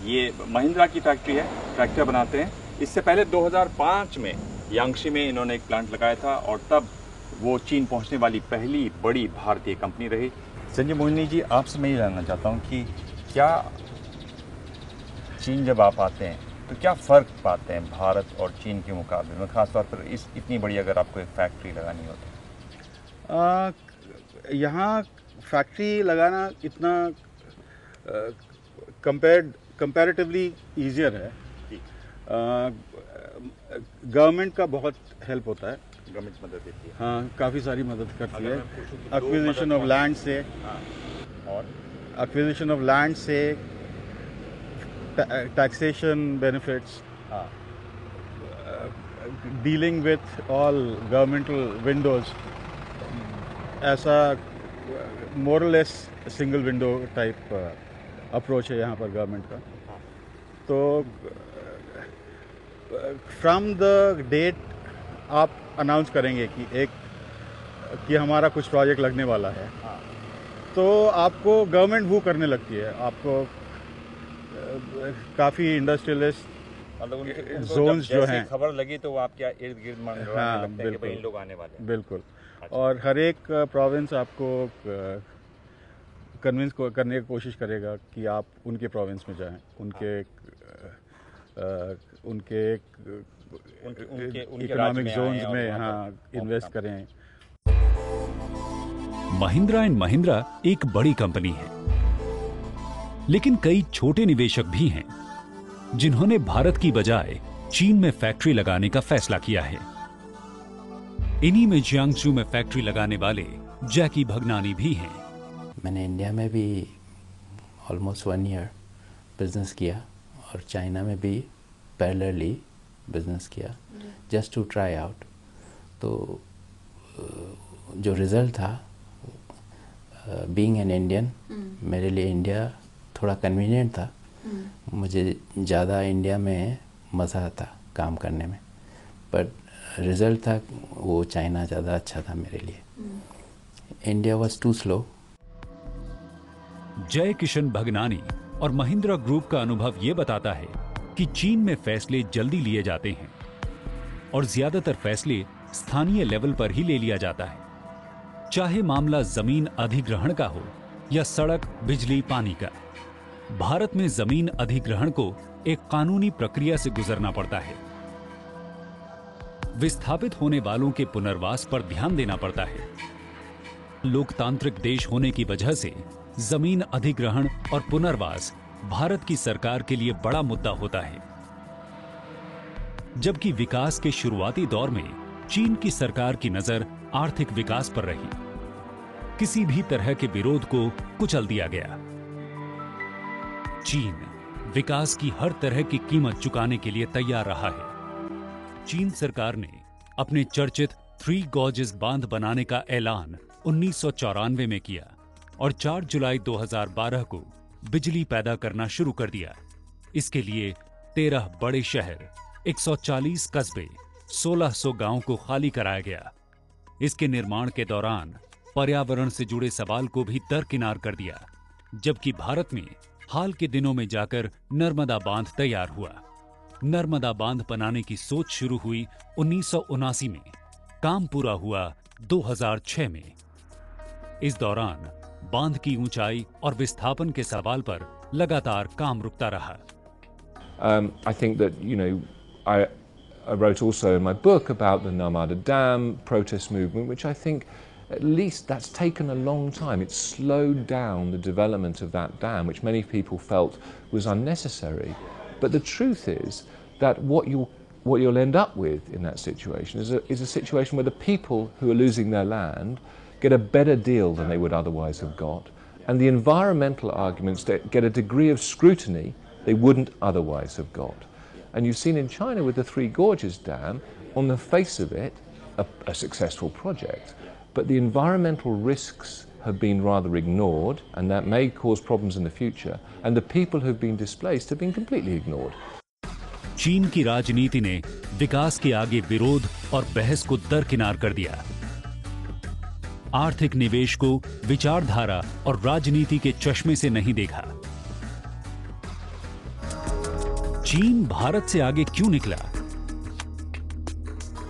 ये महिंद्रा की फैक्ट्री है, ट्रैक्टर बनाते हैं। इससे पहले 2005 में यांगशी में इन्होंने एक प्लांट लगाया था और तब वो चीन पहुंचने वाली पहली बड़ी भारतीय कंपनी रही। संजय मोहिनी जी, आपसे मैं ये जानना चाहता हूँ कि क्या चीन जब आप आते हैं तो क्या फ़र्क पाते हैं भारत और चीन के मुकाबले में, ख़ासतौर पर इस इतनी बड़ी अगर आपको एक फैक्ट्री लगानी हो तो? यहाँ फैक्ट्री लगाना इतना कंपैरेटिवली ईजियर है। गवर्नमेंट का बहुत हेल्प होता है, गवर्नमेंट मदद देती है। हाँ, काफ़ी सारी मदद करती है। एक्विजिशन ऑफ लैंड से, और एक्विजिशन ऑफ लैंड से, taxation benefits, dealing with all governmental Windows, ऐसा मोरलेस सिंगल विंडो टाइप अप्रोच है यहाँ पर गवर्नमेंट का। तो फ्रॉम द डेट आप अनाउंस करेंगे कि हमारा कुछ प्रोजेक्ट लगने वाला है, तो आपको गवर्नमेंट वो करने लगती है। आपको काफ़ी इंडस्ट्रियलिस्ट मतलब जोन्स जो हैं, खबर लगी तो वो आपके इर्द गिर्द मंडराने लगते हैं कि भाई इन लोग आने वाले हैं। बिल्कुल। और हर एक प्रोविंस आपको कन्विंस करने की कोशिश करेगा कि आप उनके प्रोविंस में जाएं, उनके इकोनॉमिक जोन्स में इन्वेस्ट करें। महिंद्रा एंड महिंद्रा एक बड़ी कंपनी है, लेकिन कई छोटे निवेशक भी हैं जिन्होंने भारत की बजाय चीन में फैक्ट्री लगाने का फैसला किया है। इन्हीं में जियांगसू में फैक्ट्री लगाने वाले जैकी भगनानी भी हैं। मैंने इंडिया में भी ऑलमोस्ट 1 ईयर बिजनेस किया और चाइना में भी पैरेलली बिजनेस किया, जस्ट टू ट्राई आउट। तो जो रिज़ल्ट था, बीइंग एन इंडियन, मेरे लिए इंडिया थोड़ा कन्वीनियंट था। मुझे ज़्यादा इंडिया में मज़ा आता काम करने में, बट रिज़ल्ट था वो चाइना ज़्यादा अच्छा था मेरे लिए। India was too slow. Jay Kishan Bhagnani और महिंद्रा ग्रुप का अनुभव ये बताता है कि चीन में फैसले जल्दी लिए जाते हैं और ज्यादातर फैसले स्थानीय लेवल पर ही ले लिया जाता है, चाहे मामला जमीन अधिग्रहण का हो या सड़क, बिजली, पानी का। भारत में जमीन अधिग्रहण को एक कानूनी प्रक्रिया से गुजरना पड़ता है। विस्थापित होने वालों के पुनर्वास पर ध्यान देना पड़ता है। लोकतांत्रिक देश होने की वजह से जमीन अधिग्रहण और पुनर्वास भारत की सरकार के लिए बड़ा मुद्दा होता है, जबकि विकास के शुरुआती दौर में चीन की सरकार की नजर आर्थिक विकास पर रही। किसी भी तरह के विरोध को कुचल दिया गया। चीन विकास की हर तरह की कीमत चुकाने के लिए तैयार रहा है। चीन सरकार ने अपने चर्चित 3 गॉर्जेस बांध बनाने का ऐलान 1994 में किया और 4 जुलाई 2012 को बिजली पैदा करना शुरू कर दिया। इसके लिए 13 बड़े शहर, 140 कस्बे, 1600 गांवों को खाली कराया गया। इसके निर्माण के दौरान पर्यावरण से जुड़े सवाल को भी दरकिनार कर दिया, जबकि भारत में हाल के दिनों में जाकर नर्मदा बांध तैयार हुआ। नर्मदा बांध बनाने की सोच शुरू हुई 1979 में, काम पूरा हुआ 2006 में। इस दौरान बांध की ऊंचाई और विस्थापन के सवाल पर लगातार काम रुकता रहा। I think that, I wrote also in my book about the Narmada Dam protest movement, which I think at least that's taken a long time. It's slowed down the development of that dam, which many people felt was unnecessary. But the truth is that what you'll end up with in that situation is a situation where the people who are losing their land get a better deal than they would otherwise have got, and the environmental arguments get a degree of scrutiny they wouldn't otherwise have got. And you've seen in China with the Three Gorges Dam, on the face of it, a successful project, but the environmental risks have been rather ignored, and that may cause problems in the future, and the people who've been displaced have been completely ignored. चीन की राजनीति ने विकास के आगे विरोध और बहस को दरकिनार कर दिया। आर्थिक निवेश को विचारधारा और राजनीति के चश्मे से नहीं देखा। चीन भारत से आगे क्यों निकला?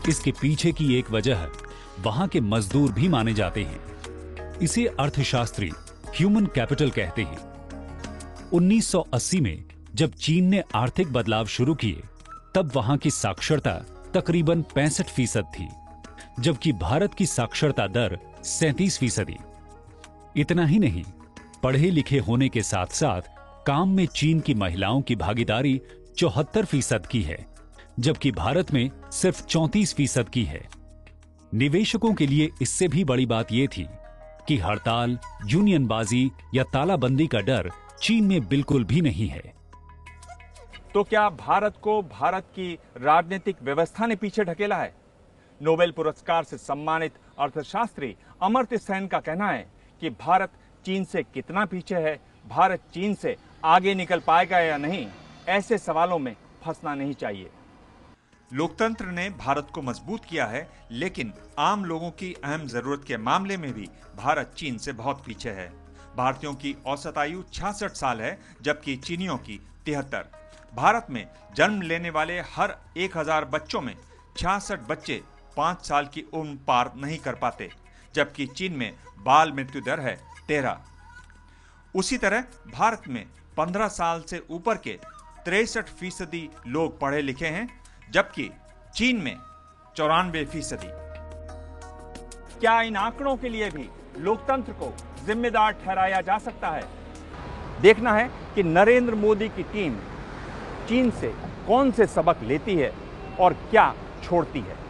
इसके पीछे की एक वजह वहां के मजदूर भी माने जाते हैं। इसे अर्थशास्त्री ह्यूमन कैपिटल कहते हैं। 1980 में जब चीन ने आर्थिक बदलाव शुरू किए, तब वहां की साक्षरता तकरीबन 65% थी, जबकि भारत की साक्षरता दर 37%। इतना ही नहीं, पढ़े लिखे होने के साथ साथ काम में चीन की महिलाओं की भागीदारी 74% की है, जबकि भारत में सिर्फ 34% की है। निवेशकों के लिए इससे भी बड़ी बात यह थी कि हड़ताल, यूनियनबाजी या तालाबंदी का डर चीन में बिल्कुल भी नहीं है। तो क्या भारत को भारत की राजनीतिक व्यवस्था ने पीछे ढकेला है? नोबेल पुरस्कार से सम्मानित अर्थशास्त्री अमर्त्य सेन का कहना है कि भारत चीन से कितना पीछे है, भारत चीन से आगे निकल पाएगा या नहीं, ऐसे सवालों में फंसना नहीं चाहिए। लोकतंत्र ने भारत को मजबूत किया है, लेकिन आम लोगों की अहम जरूरत के मामले में भी भारत चीन से बहुत पीछे है। भारतीयों की औसत आयु 66 साल है, जबकि चीनियों की 73। भारत में जन्म लेने वाले हर 1000 बच्चों में 66 बच्चे 5 साल की उम्र पार नहीं कर पाते, जबकि चीन में बाल मृत्यु दर है 13। उसी तरह भारत में 15 साल से ऊपर के 63% लोग पढ़े लिखे हैं, जबकि चीन में 94%। क्या इन आंकड़ों के लिए भी लोकतंत्र को जिम्मेदार ठहराया जा सकता है? देखना है कि नरेंद्र मोदी की टीम चीन से कौन से सबक लेती है और क्या छोड़ती है।